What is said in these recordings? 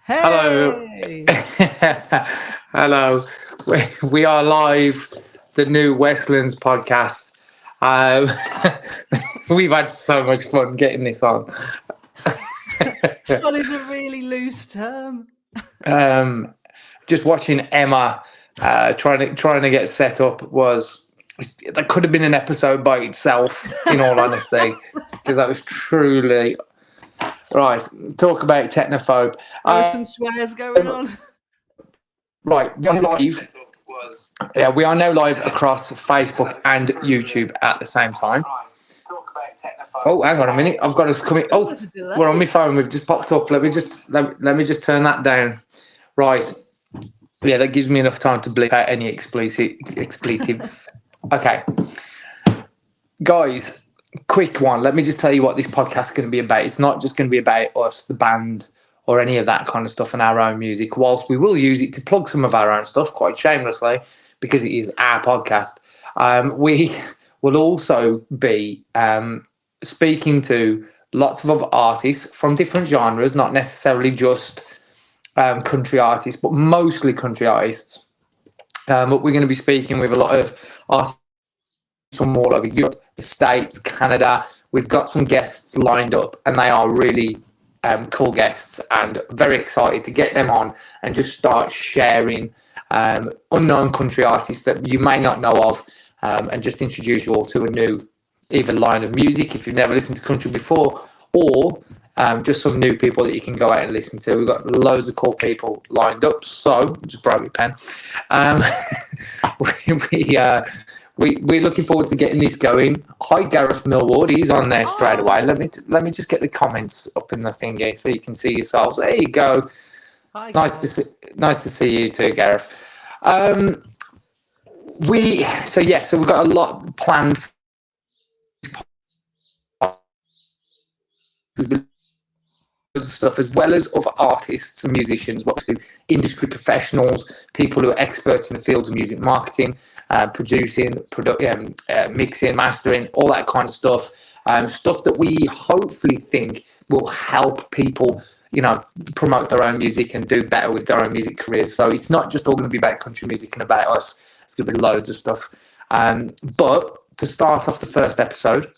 Hello. Hey! Hello. We are live, the new Westlands podcast. Um, we've had so much fun getting this on. Fun is a really loose term. Just watching Emma trying to get set up was that could have been an episode by itself, in all honesty, because that was truly right. Talk about technophobe. There were some swears going on. Right, we're live. Yeah, we are now live across Facebook and YouTube at the same time. Oh, hang on a minute. I've got us coming. Oh, we're on my phone. We've just popped up. Let me just turn that down. Right. Yeah, that gives me enough time to bleep out any expletive. Okay. Guys, quick one. Let me just tell you what this podcast is going to be about. It's not just going to be about us, the band, or any of that kind of stuff and our own music, whilst we will use it to plug some of our own stuff quite shamelessly because it is our podcast. We will also be speaking to lots of other artists from different genres, not necessarily just country artists, but mostly country artists. But we're going to be speaking with a lot of artists from all over Europe, the States, Canada. We've got some guests lined up, and they are really cool guests, and very excited to get them on and just start sharing unknown country artists that you may not know of, and just introduce you all to a new either line of music if you've never listened to country before, or just some new people that you can go out and listen to. We've got loads of cool people lined up, so just grab your pen. We're looking forward to getting this going. Hi, Gareth Millward. He's on there straight away. Let me just get the comments up in the thingy so you can see yourselves. There you go. Hi, nice to see you too, Gareth. So we've got a lot planned stuff, as well as other artists and musicians, industry professionals, people who are experts in the fields of music marketing, producing, mixing, mastering, all that kind of stuff. Stuff that we hopefully think will help people, promote their own music and do better with their own music careers. So it's not just all going to be about country music and about us. It's going to be loads of stuff. But to start off the first episode,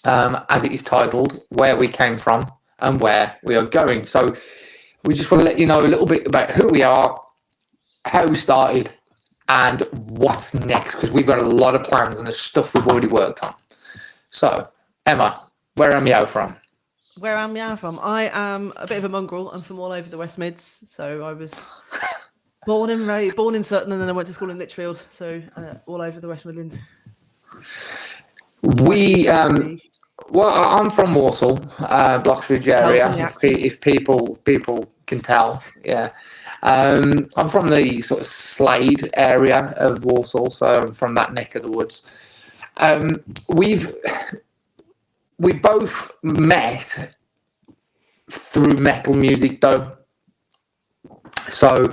as it is titled, Where We Came From and Where We Are Going. So we just want to let you know a little bit about who we are, how we started, and what's next, because we've got a lot of plans and there's stuff we've already worked on. So, Emma, where am you from? Where am I from? I am a bit of a mongrel. I'm from all over the West Mids. So I was born in Sutton, and then I went to school in Lichfield. So all over the West Midlands. Well, I'm from Walsall, Bloxbridge area. If people can tell, yeah. I'm from the sort of Slade area of Walsall, so I'm from that neck of the woods. We both met through metal music, though. So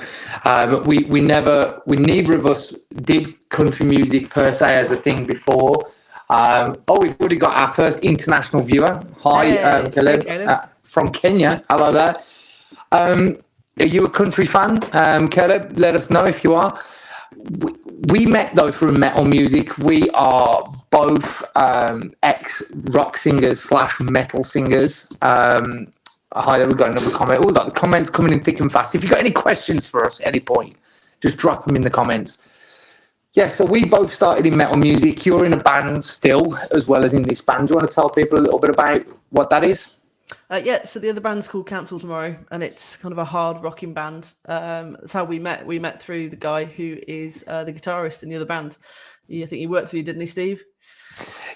we neither of us did country music per se as a thing before. We've already got our first international viewer. Hi, Caleb, from Kenya. Hello there. Are you a country fan? Caleb, let us know if you are. We met, though, through metal music. We are both ex-rock singers / metal singers. Hi there, we've got another comment. We've got the comments coming in thick and fast. If you've got any questions for us at any point, just drop them in the comments. Yeah, so we both started in metal music. You're in a band still, as well as in this band. Do you want to tell people a little bit about what that is? So the other band's called Cancel Tomorrow, and it's kind of a hard rocking band. That's how we met. We met through the guy who is the guitarist in the other band. I think he worked for you, didn't he, Steve?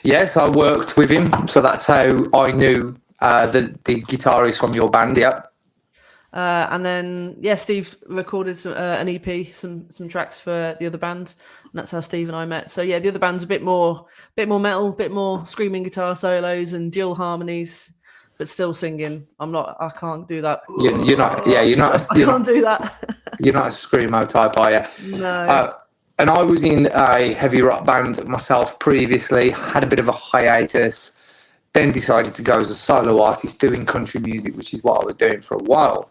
Yes, I worked with him. So that's how I knew the guitarist from your band, yeah. And then, Steve recorded an EP, some tracks for the other band, and that's how Steve and I met. So the other band's a bit more metal, bit more screaming guitar solos and dual harmonies, but still singing. I can't do that. You're not. Yeah, you're not. I can't do that. You're not a screamo type, are you? No. And I was in a heavy rock band myself previously. Had a bit of a hiatus. Then decided to go as a solo artist doing country music, which is what I was doing for a while.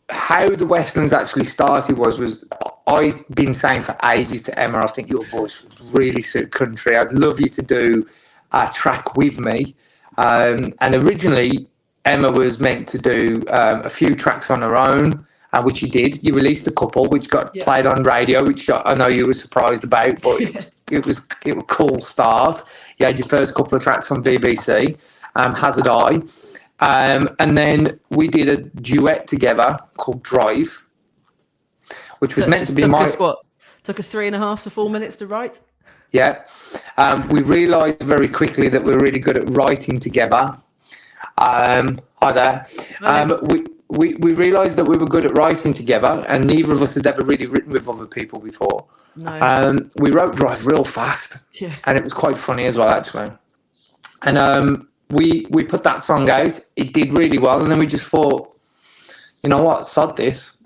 how the Westlands actually started was I've been saying for ages to Emma, I think your voice would really suit country. I'd love you to do a track with me. And originally, Emma was meant to do a few tracks on her own, which you did. You released a couple, which got played on radio, which I know you were surprised about, but it was a cool start. You had your first couple of tracks on BBC, Hazard Eye. And then we did a duet together called Drive, which was meant to be took us 3.5 to 4 minutes to write. Yeah. We realised very quickly that we were really good at writing together. Hi there. We realised that we were good at writing together, and neither of us had ever really written with other people before. No. We wrote Drive real fast, and it was quite funny as well, actually. And we put that song out. It did really well, and then we just thought, you know what, sod this.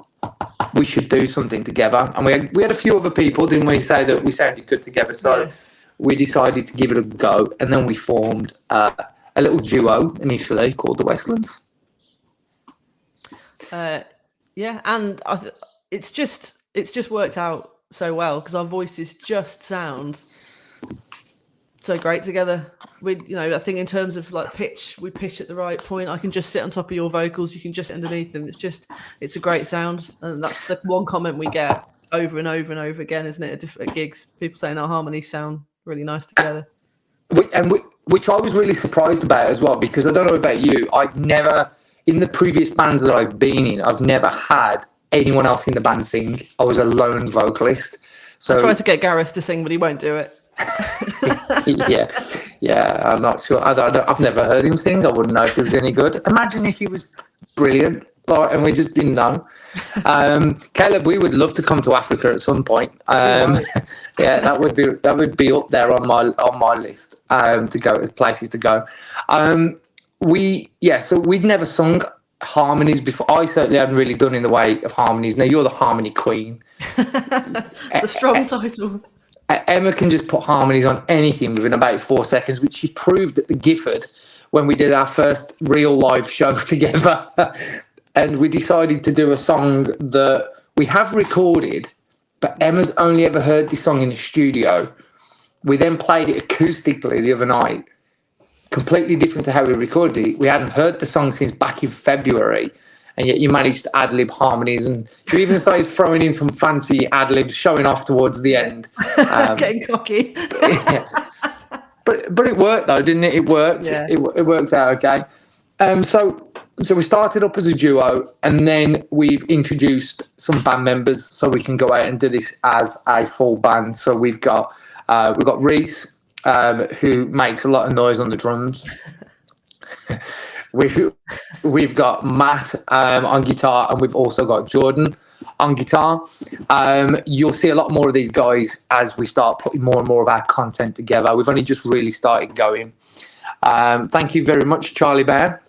We should do something together. And we had a few other people, didn't we, say that we sounded good together. So we decided to give it a go, and then we formed a little duo initially called the Westlands. And it's just worked out so well because our voices just sound so great together. I think in terms of like pitch, we pitch at the right point. I can just sit on top of your vocals. You can just sit underneath them. It's a great sound. And that's the one comment we get over and over and over again, isn't it? At gigs, people saying our harmonies sound really nice together. Which I was really surprised about as well, because I don't know about you. I've never, in the previous bands that I've been in, I've never had anyone else in the band sing. I was a lone vocalist. So I tried to get Gareth to sing, but he won't do it. Yeah, I'm not sure. I've never heard him sing. I wouldn't know if he was any good. Imagine if he was brilliant, and we just didn't know. Caleb, we would love to come to Africa at some point. That would be up there on my list to go, places to go. So we'd never sung harmonies before. I certainly hadn't really done in the way of harmonies. Now you're the harmony queen. It's a strong title. Emma can just put harmonies on anything within about 4 seconds, which she proved at the Gifford when we did our first real live show together. And we decided to do a song that we have recorded, but Emma's only ever heard this song in the studio. We then played it acoustically the other night, completely different to how we recorded it. We hadn't heard the song since back in February. And yet you managed to ad-lib harmonies, and you even started throwing in some fancy ad-libs, showing off towards the end. Getting cocky. But it worked though, didn't it? It worked. Yeah. It worked out okay. So we started up as a duo, and then we've introduced some band members so we can go out and do this as a full band. So we've got Reese, who makes a lot of noise on the drums. We've got Matt on guitar, and we've also got Jordan on guitar. You'll see a lot more of these guys as we start putting more and more of our content together. We've only just really started going. Thank you very much, Charlie Bear.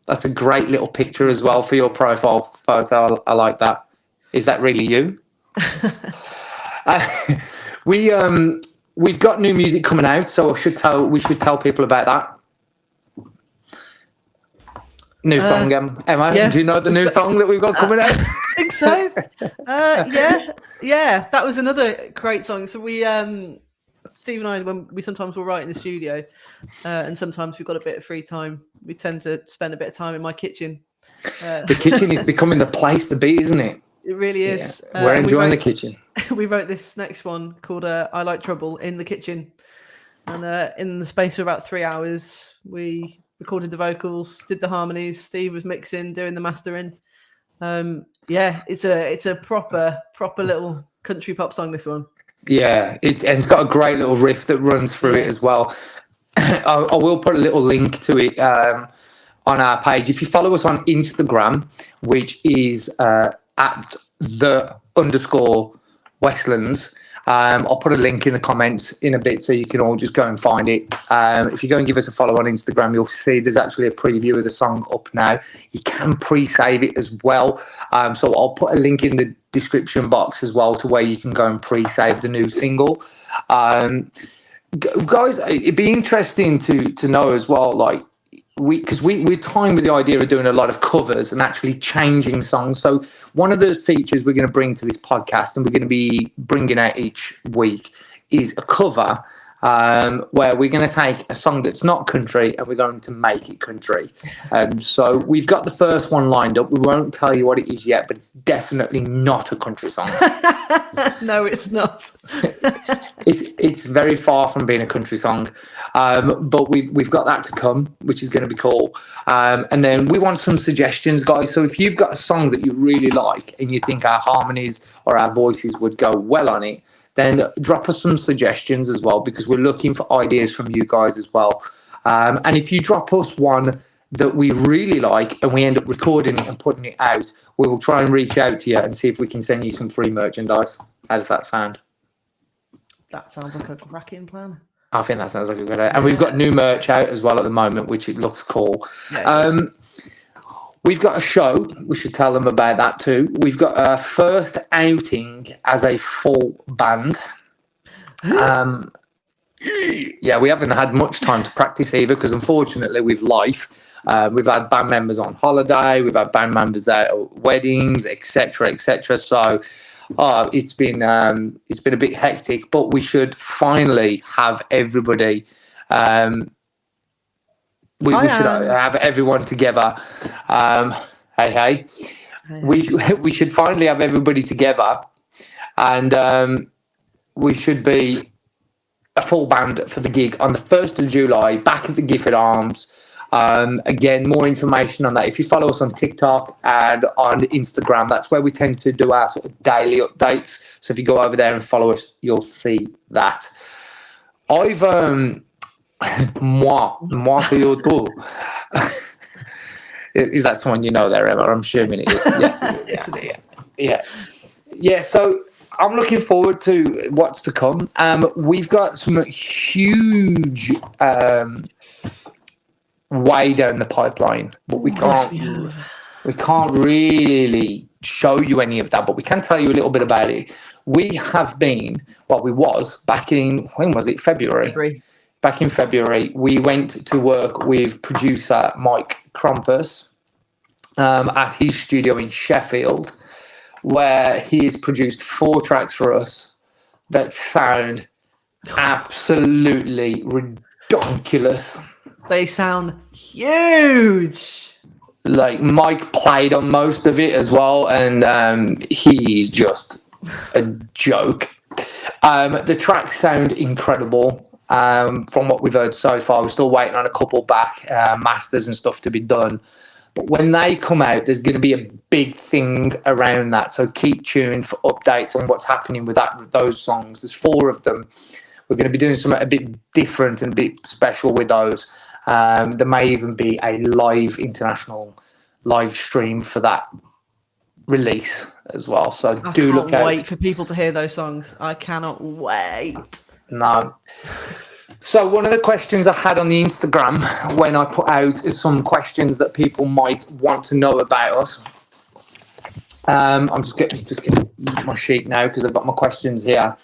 That's a great little picture as well for your profile photo. I like that. Is that really you? We've got new music coming out, so we should tell people about that. New song, Emma. Yeah. Do you know the new song that we've got coming out? I think so. Yeah. That was another great song. So we, Steve and I, when we sometimes will write in the studio, and sometimes we've got a bit of free time, we tend to spend a bit of time in my kitchen. The kitchen is becoming the place to be, isn't it? It really is. Yeah. We're enjoying the kitchen. We wrote this next one called "I Like Trouble" in the kitchen, and in the space of about 3 hours, we recorded the vocals, did the harmonies. Steve was mixing, doing the mastering. It's a proper little country pop song, this one. Yeah, it's got a great little riff that runs through it as well. I will put a little link to it on our page. If you follow us on Instagram, which is at @_Westlands, I'll put a link in the comments in a bit so you can all just go and find it. If you go and give us a follow on Instagram, you'll see there's actually a preview of the song up now. You can pre-save it as well. So I'll put a link in the description box as well to where you can go and pre-save the new single. Guys, it'd be interesting to know as well, like, we're tying with the idea of doing a lot of covers and actually changing songs. So one of the features we're going to bring to this podcast, and we're going to be bringing out each week, is a cover where we're going to take a song that's not country and we're going to make it country. So we've got the first one lined up. We won't tell you what it is yet, but it's definitely not a country song. No, it's not. It's very far from being a country song, but we've got that to come, which is going to be cool. And then we want some suggestions, guys. So if you've got a song that you really like and you think our harmonies or our voices would go well on it, then drop us some suggestions as well, because we're looking for ideas from you guys as well. And if you drop us one that we really like and we end up recording it and putting it out, we will try and reach out to you and see if we can send you some free merchandise. How does that sound? That sounds like a cracking plan. I think that sounds like a good idea. And we've got new merch out as well at the moment, which it looks cool. Yeah, We've got a show. We should tell them about that too. We've got our first outing as a full band. Yeah, we haven't had much time to practice either, because unfortunately with life, we've had band members on holiday, we've had band members out at weddings, etc., etc. So it's been a bit hectic, but we should finally have everybody. We should have everyone together. Hey. We should finally have everybody together, and we should be a full band for the gig on the 1st of July, back at the Gifford Arms. Again, more information on that if you follow us on TikTok and on Instagram. That's where we tend to do our sort of daily updates. So if you go over there and follow us, you'll see that. I've moi for your tour. Is that someone you know there, Emma? I'm assuming it is. Yes, it is. Yeah. So I'm looking forward to what's to come. We've got some huge way down the pipeline, but we can't really show you any of that, but we can tell you a little bit about it. We have been, we was back in, when was it? February. Back in February, we went to work with producer Mike Krampus at his studio in Sheffield, where he has produced 4 tracks for us that sound absolutely ridiculous. They sound huge. Like, Mike played on most of it as well, and he's just a joke. The tracks sound incredible. From what we've heard so far, we're still waiting on a couple back masters and stuff to be done. But when they come out, there's going to be a big thing around that. So keep tuned for updates on what's happening with those songs. There's 4 of them. We're going to be doing something a bit different and a bit special with those. There may even be a international live stream for that release as well. So look out. I can't wait for people to hear those songs. I cannot wait. No. So one of the questions I had on the Instagram when I put out is some questions that people might want to know about us. I'm just getting my sheet now because I've got my questions here.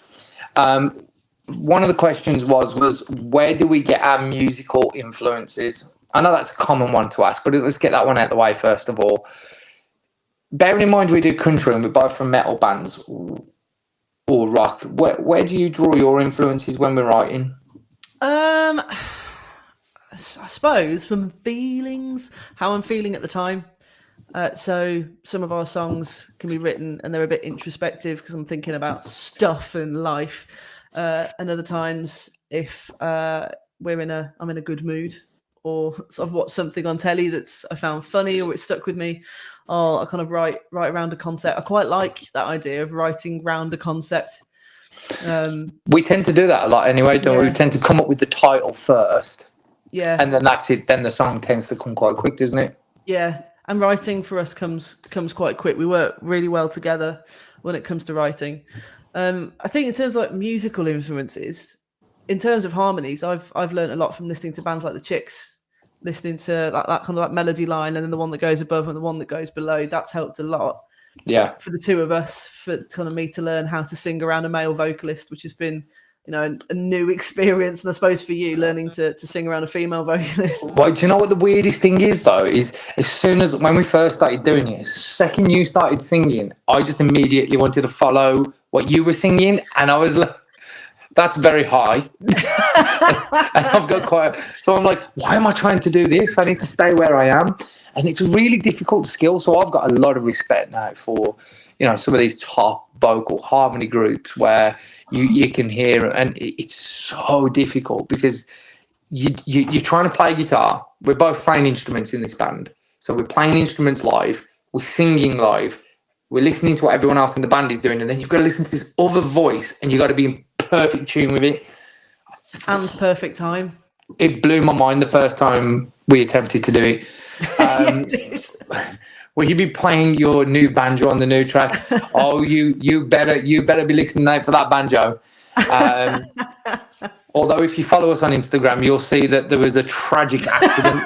One of the questions was where do we get our musical influences? I know that's a common one to ask, but let's get that one out of the way first of all. Bearing in mind we do country and we're both from metal bands or rock, where do you draw your influences when we're writing? I suppose from feelings, how I'm feeling at the time. So some of our songs can be written and they're a bit introspective because I'm thinking about stuff in life. And other times, if I'm in a good mood, or sort of watch something on telly that's I found funny or it stuck with me, I kind of write around a concept. I quite like that idea of writing around a concept. We tend to do that a lot anyway, don't we? We tend to come up with the title first. Yeah. And then that's it. Then the song tends to come quite quick, doesn't it? Yeah. And writing for us comes quite quick. We work really well together when it comes to writing. I think in terms of like musical influences, in terms of harmonies, I've learned a lot from listening to bands like the Chicks, listening to that kind of like melody line and then the one that goes above and the one that goes below. That's helped a lot. Yeah. For the two of us, for kind of me to learn how to sing around a male vocalist, which has been a new experience. And I suppose for you, learning to sing around a female vocalist. Well, do you know what the weirdest thing is though? Is as soon as when we first started doing it, second you started singing, I just immediately wanted to follow what you were singing, and I was like, that's very high. And I've got so I'm like, why am I trying to do this? I need to stay where I am. And it's a really difficult skill. So I've got a lot of respect now for, some of these top vocal harmony groups where you can hear, and it's so difficult because you're trying to play guitar. We're both playing instruments in this band. So we're playing instruments live, we're singing live, we're listening to what everyone else in the band is doing, and then you've got to listen to this other voice and you've got to be in perfect tune with it. And perfect time. It blew my mind the first time we attempted to do it. Will you be playing your new banjo on the new track? Oh, you better be listening now for that banjo. Although if you follow us on Instagram, you'll see that there was a tragic accident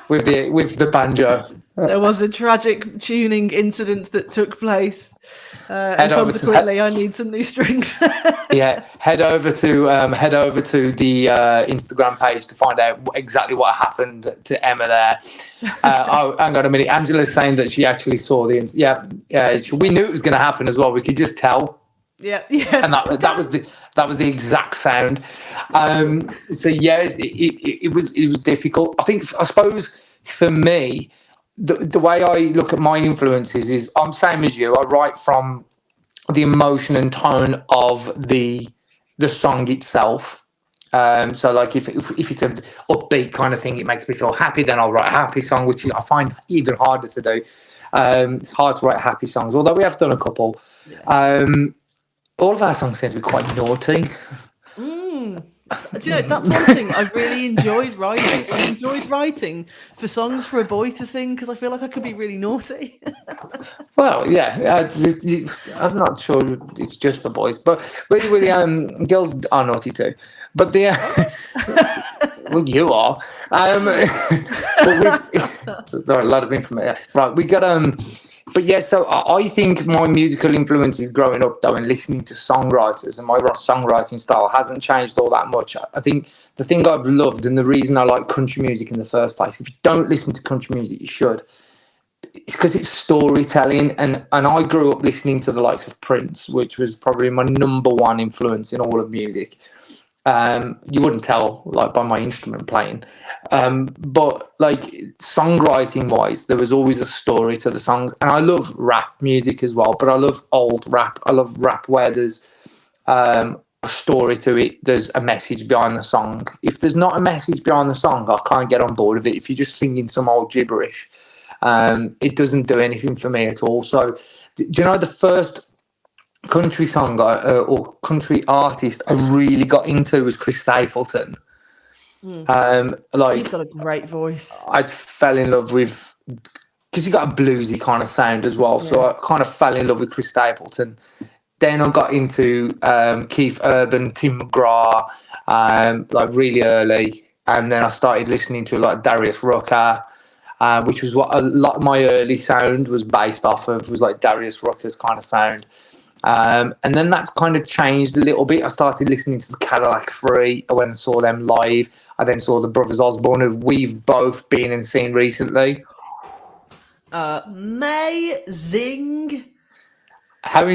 with the banjo. There was a tragic tuning incident that took place, and consequently, I need some new strings. Yeah, head over to the Instagram page to find out exactly what happened to Emma there. Hang on a minute. Angela's saying that she actually saw the we knew it was going to happen as well. We could just tell. Yeah. And that was the exact sound. So yeah, it was difficult. I suppose for me, the way I look at my influences is I'm same as you. I write from the emotion and tone of the song itself. So like if it's an upbeat kind of thing, it makes me feel happy, then I'll write a happy song, which I find even harder to do. It's hard to write happy songs, although we have done a couple. Yeah. All of our songs seem to be quite naughty. Do you know, that's one thing I really enjoyed writing. I enjoyed writing for songs for a boy to sing because I feel like I could be really naughty. Well, yeah, I'm not sure it's just for boys, but really, girls are naughty too. But well, you are. Sorry, a lot of information. Right, we got But yeah, so I think my musical influences growing up, though, and listening to songwriters, and my songwriting style hasn't changed all that much. I think the thing I've loved, and the reason I like country music in the first place, if you don't listen to country music, you should. It's because it's storytelling, and I grew up listening to the likes of Prince, which was probably my number one influence in all of music. You wouldn't tell like by my instrument playing, but like songwriting wise, there was always a story to the songs. And I love rap music as well, but I love old rap. I love rap where there's a story to it, there's a message behind the song. If there's not a message behind the song, I can't get on board with it. If you're just singing some old gibberish, it doesn't do anything for me at all. So do you know the first country song or country artist I really got into was Chris Stapleton. He's got a great voice. I fell in love with, because he got a bluesy kind of sound as well. Yeah. So I kind of fell in love with Chris Stapleton. Then I got into Keith Urban, Tim McGraw, like really early, and then I started listening to like Darius Rucker, which was what a lot of my early sound was based off of, was like Darius Rucker's kind of sound. And then that's kind of changed a little bit. I started listening to the Cadillac Three. I went and saw them live. I then saw the Brothers Osborne, who we've both been and seen recently. Amazing. How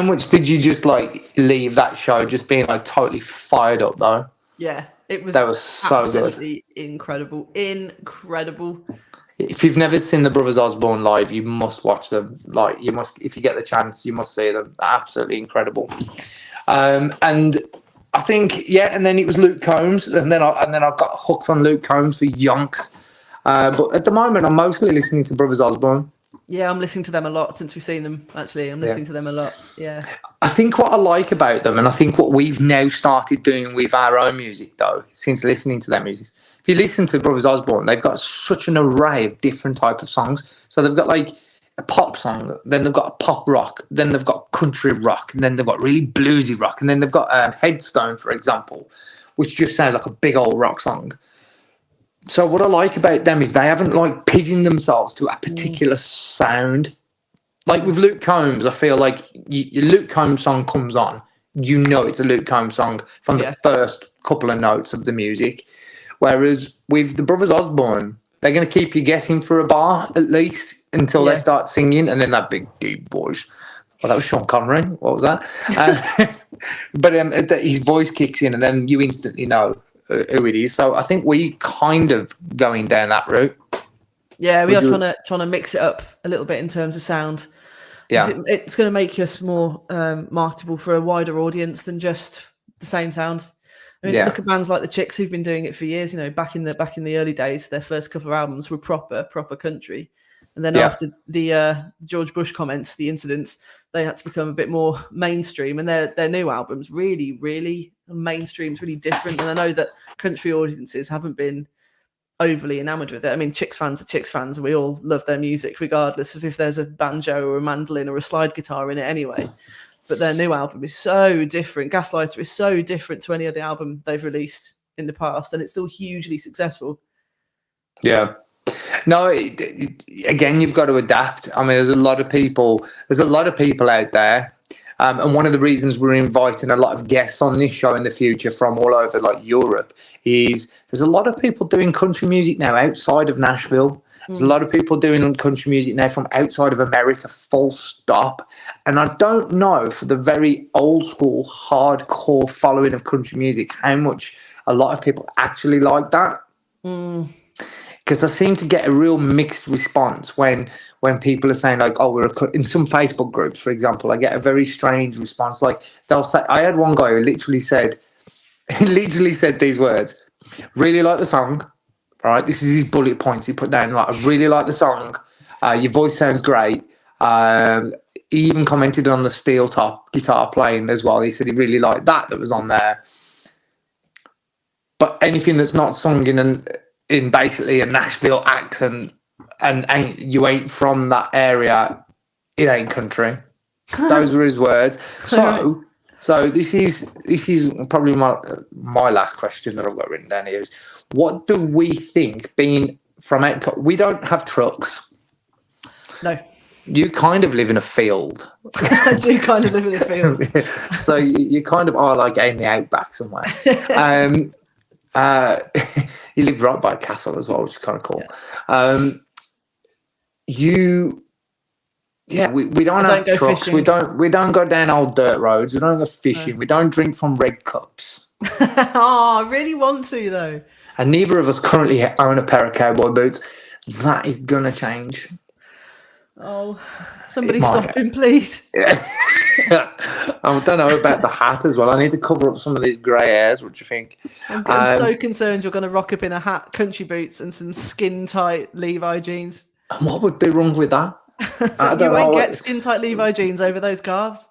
much did you just like leave that show just being like totally fired up though? Yeah, it was. That was so good. Incredible. If you've never seen the Brothers Osborne live, you must watch them. Like you must, if you get the chance, you must see them. They're absolutely incredible. And I think, and then it was Luke Combs, and then I got hooked on Luke Combs for yonks. But at the moment, I'm mostly listening to Brothers Osborne. Yeah, I'm listening to them a lot since we've seen them. Actually, I'm listening to them a lot. Yeah. I think what I like about them, and I think what we've now started doing with our own music, though, since listening to their music. If you listen to Brothers Osborne, they've got such an array of different types of songs. So they've got like a pop song, then they've got a pop rock, then they've got country rock, and then they've got really bluesy rock, and then they've got Headstone, for example, which just sounds like a big old rock song. So what I like about them is they haven't like pigeoned themselves to a particular sound. Like with Luke Combs, I feel like your Luke Combs song comes on, you know it's a Luke Combs song from the first couple of notes of the music. Whereas with the Brothers Osborne, they're going to keep you guessing for a bar at least until they start singing, and then that big deep voice. Well, that was Sean Connery. What was that? But his voice kicks in, and then you instantly know who it is. So I think we kind of going down that route. Yeah, we are trying to mix it up a little bit in terms of sound. Yeah, it's going to make us more marketable for a wider audience than just the same sound. I mean, look at bands like the Chicks who've been doing it for years. You know, back in the early days, their first couple of albums were proper country, and then after the George Bush comments, the incidents, they had to become a bit more mainstream. And their new albums really, really mainstream, really different. And I know that country audiences haven't been overly enamored with it. I mean, Chicks fans are Chicks fans, and we all love their music, regardless of if there's a banjo or a mandolin or a slide guitar in it anyway. But their new album is so different. Gaslighter is so different to any other album they've released in the past, and it's still hugely successful. Yeah. No, again, you've got to adapt. I mean, there's a lot of people out there. And one of the reasons we're inviting a lot of guests on this show in the future from all over like Europe is there's a lot of people doing country music now outside of Nashville. There's a lot of people doing country music now from outside of America, full stop. And I don't know, for the very old school, hardcore following of country music, how much a lot of people actually like that. Because I seem to get a real mixed response when people are saying like, oh, in some Facebook groups, for example, I get a very strange response. Like they'll say, I had one guy who literally said these words, really like the song. All right, this is his bullet points he put down. Like, I really like the song. Your voice sounds great. He even commented on the steel top guitar playing as well. He said he really liked that was on there. But anything that's not sung in basically a Nashville accent and you ain't from that area, it ain't country. Those were his words. So this is probably my last question that I've got written down here is, what do we think, being from out, we don't have trucks. No. You kind of live in a field. I do kind of live in a field. So you kind of are like in the outback somewhere. You live right by a castle as well, which is kind of cool. Yeah. We don't have trucks. Fishing. We don't go down old dirt roads. We don't go fishing. No. We don't drink from red cups. Oh, I really want to though. And neither of us currently own a pair of cowboy boots. That is gonna change. Oh, somebody stop him, please. I don't know about the hat as well. I need to cover up some of these grey hairs. What do you think? I'm so concerned you're going to rock up in a hat, country boots, and some skin-tight Levi jeans. And what would be wrong with that? You won't get skin-tight Levi jeans over those calves.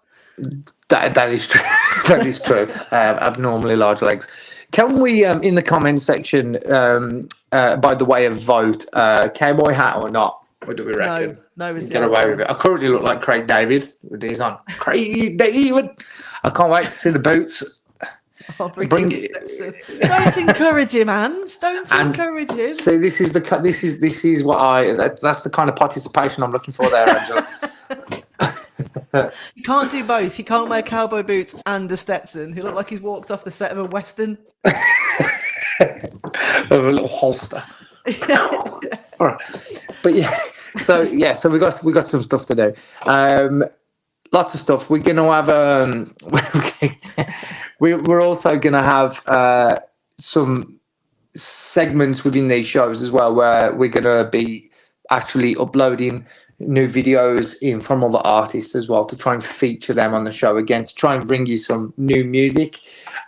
That is true. That is true. Abnormally large legs. Can we, in the comments section, by the way of vote, cowboy hat or not? What do we reckon? No, get away with it. I currently look like Craig David with these on. Craig David. I can't wait to see the boots. Bring it. Don't encourage him, Ange. Don't encourage him. See, this is what that's the kind of participation I'm looking for there, Angela. You can't do both. He can't wear cowboy boots and a Stetson. He looked like he's walked off the set of a Western. A little holster. All right. But so we got some stuff to do. Lots of stuff. We're gonna have we're also gonna have some segments within these shows as well, where we're gonna be actually uploading new videos in from other artists as well, to try and feature them on the show again, to try and bring you some new music.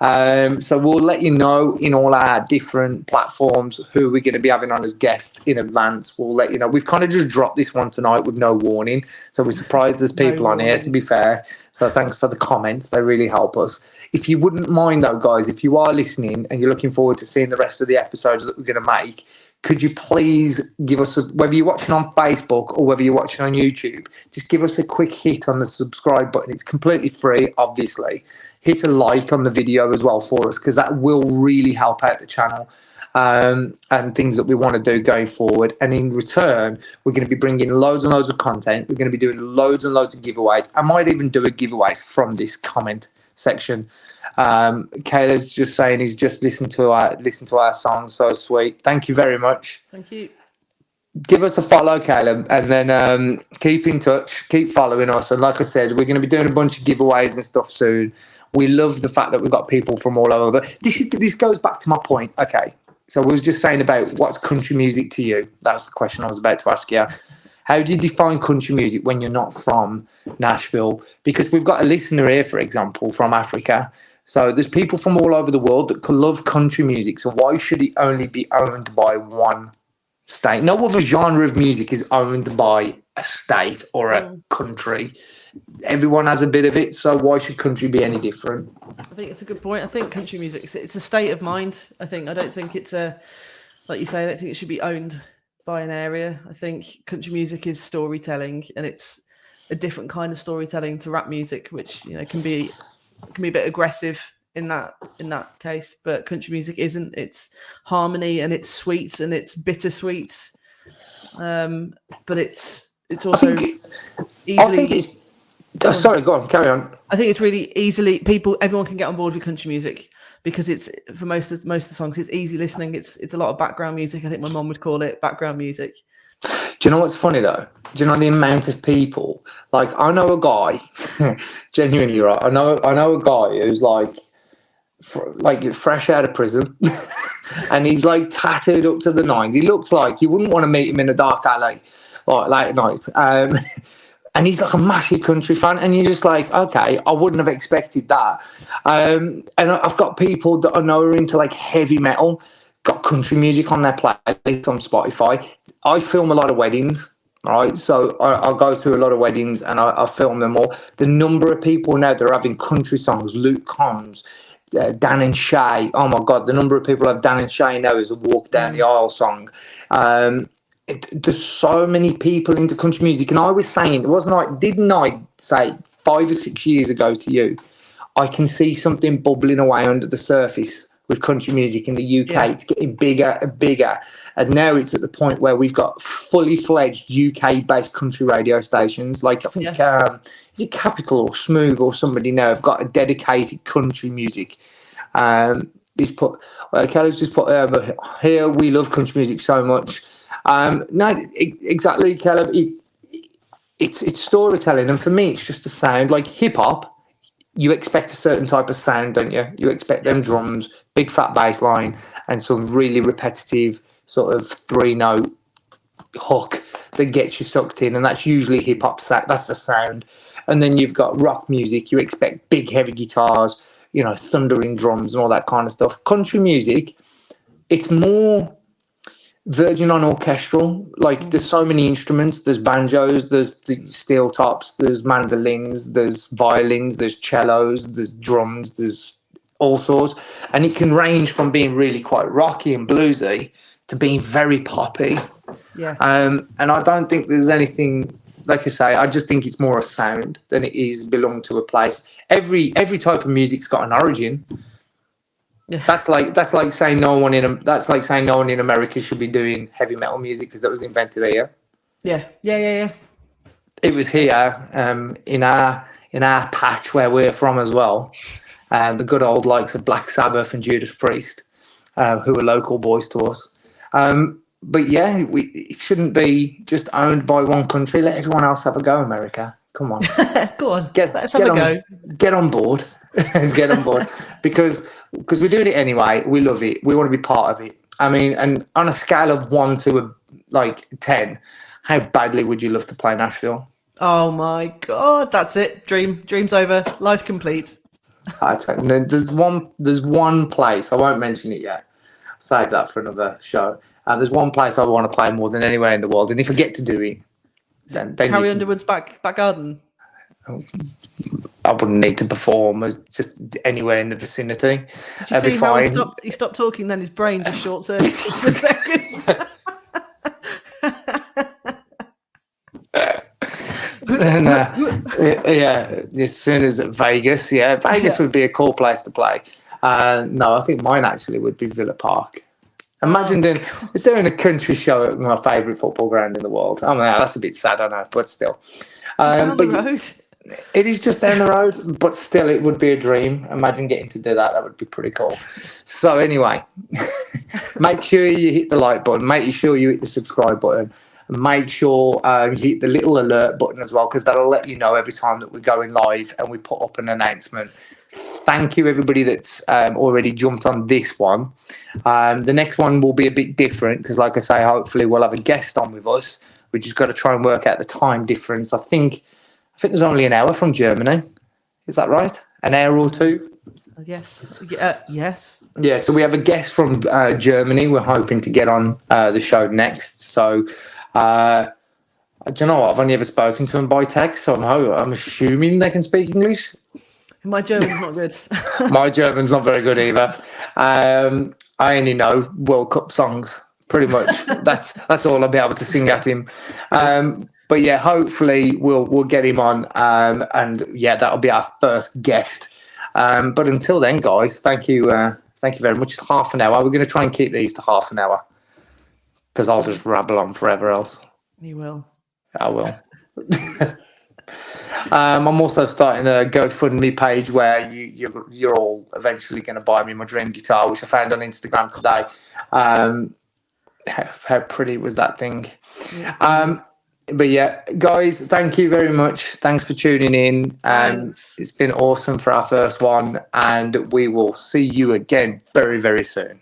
So we'll let you know in all our different platforms who we're going to be having on as guests in advance. We'll let you know. We've kind of just dropped this one tonight with no warning, so we're surprised there's people on here, to be fair. So thanks for the comments. They really help us. If you wouldn't mind though, guys, if you are listening and you're looking forward to seeing the rest of the episodes that we're going to make, could you please give us, whether you're watching on Facebook or whether you're watching on YouTube, just give us a quick hit on the subscribe button. It's completely free, obviously. Hit a like on the video as well for us, because that will really help out the channel and things that we want to do going forward. And in return, we're going to be bringing loads and loads of content. We're going to be doing loads and loads of giveaways. I might even do a giveaway from this comment section. Caleb's just saying he's just listened to our song. So sweet. Thank you very much. Thank you. Give us a follow, Caleb, and then keep in touch, keep following us. And like I said, we're going to be doing a bunch of giveaways and stuff soon. We love the fact that we've got people from all over. This goes back to my point. Okay, so I was just saying about what's country music to you. That's the question I was about to ask you. How do you define country music when you're not from Nashville? Because we've got a listener here, for example, from Africa. So there's people from all over the world that love country music. So why should it only be owned by one state? No other genre of music is owned by a state or a country. Everyone has a bit of it, so why should country be any different? I think it's a good point. I think country music, it's a state of mind. I don't think it's like you say, I don't think it should be owned by an area. I think country music is storytelling, and it's a different kind of storytelling to rap music, which can be a bit aggressive in that case, but country music isn't. It's harmony, and it's sweet, and it's bittersweet, but it's also easily. Sorry, go on, carry on. I think it's really everyone can get on board with country music because it's, for most of the songs, it's easy listening. It's a lot of background music. I think my mom would call it background music. Do you know what's funny though? Do you know the amount of people? Like, I know a guy, genuinely, right? I know a guy who's like fresh out of prison, and he's like tattooed up to the nines. He looks like you wouldn't want to meet him in a dark alley, like late at night. And he's like a massive country fan, and you're just like, okay, I wouldn't have expected that. And I've got people that I know are into like heavy metal, got country music on their playlist on Spotify. I film a lot of weddings, right? So I'll go to a lot of weddings and I film them all. The number of people now that are having country songs, Luke Combs, Dan and Shay. Oh my God, the number of people have Dan and Shay now is a Walk Down the Aisle song. There's so many people into country music, and I was saying, didn't I say 5 or 6 years ago to you, I can see something bubbling away under the surface with country music in the UK. Yeah. It's getting bigger and bigger, and now it's at the point where we've got fully fledged UK-based country radio stations. Like I think is it Capital or Smooth or somebody now have got a dedicated country music. Kelly's just put here. We love country music so much. No, exactly, Caleb. It's storytelling, and for me, it's just a sound. Like hip hop, you expect a certain type of sound, don't you? You expect them drums, big fat bass line, and some really repetitive sort of 3-note hook that gets you sucked in, and that's usually hip hop. That's the sound. And then you've got rock music. You expect big, heavy guitars, thundering drums and all that kind of stuff. Country music, it's more virgin on orchestral. Like there's so many instruments. There's banjos, there's the steel tops, there's mandolins, there's violins, there's cellos, there's drums, there's all sorts, and it can range from being really quite rocky and bluesy to being very poppy. And I don't think there's anything, like I say, I just think it's more a sound than it is belong to a place. Every type of music's got an origin. That's like saying no one in America should be doing heavy metal music because that was invented here. Yeah. It was here, in our patch where we're from as well. The good old likes of Black Sabbath and Judas Priest, who are local boys to us. But yeah, it shouldn't be just owned by one country. Let everyone else have a go, America. Come on, go on, let's have a go. Get on board, get on board because we're doing it anyway. We love it. We want to be part of it. I mean, and on a scale of 1 to 10, how badly would you love to play Nashville? Oh my God, that's it. Dream's over. Life complete. There's one place, I won't mention it yet. Save that for another show. There's one place I want to play more than anywhere in the world, and if I get to do it, then Carrie Underwood's back garden. I wouldn't need to perform. Just anywhere in the vicinity. Did you see how he stopped talking? Then his brain just short circuited for a second. And, as soon as Vegas, Vegas would be a cool place to play. No, I think mine actually would be Villa Park. Imagine doing a country show at my favourite football ground in the world. I mean, that's a bit sad, I know, but still. Down the road. It is just down the road, but still, it would be a dream. Imagine getting to do that. That would be pretty cool. So anyway, make sure you hit the like button. Make sure you hit the subscribe button. And make sure you hit the little alert button as well, because that'll let you know every time that we're going live and we put up an announcement. Thank you, everybody that's already jumped on this one. The next one will be a bit different because, like I say, hopefully we'll have a guest on with us. We just got to try and work out the time difference. I think there's only an hour from Germany. Is that right? An hour or two? Yes. Yes. Yeah, so we have a guest from Germany. We're hoping to get on the show next. So, do you know what? I've only ever spoken to them by text, so I'm assuming they can speak English. My German's not good. My German's not very good either. I only know World Cup songs, pretty much. That's all I'll be able to sing at him. But yeah, hopefully we'll get him on, and yeah, that'll be our first guest. But until then, guys, thank you very much. It's half an hour. We're going to try and keep these to half an hour because I'll just rabble on forever else. You will. I will. I'm also starting a GoFundMe page where you're all eventually going to buy me my dream guitar, which I found on Instagram today. How pretty was that thing? Yeah. But yeah, guys, thank you very much. Thanks for tuning in. It's been awesome for our first one, and we will see you again very, very soon.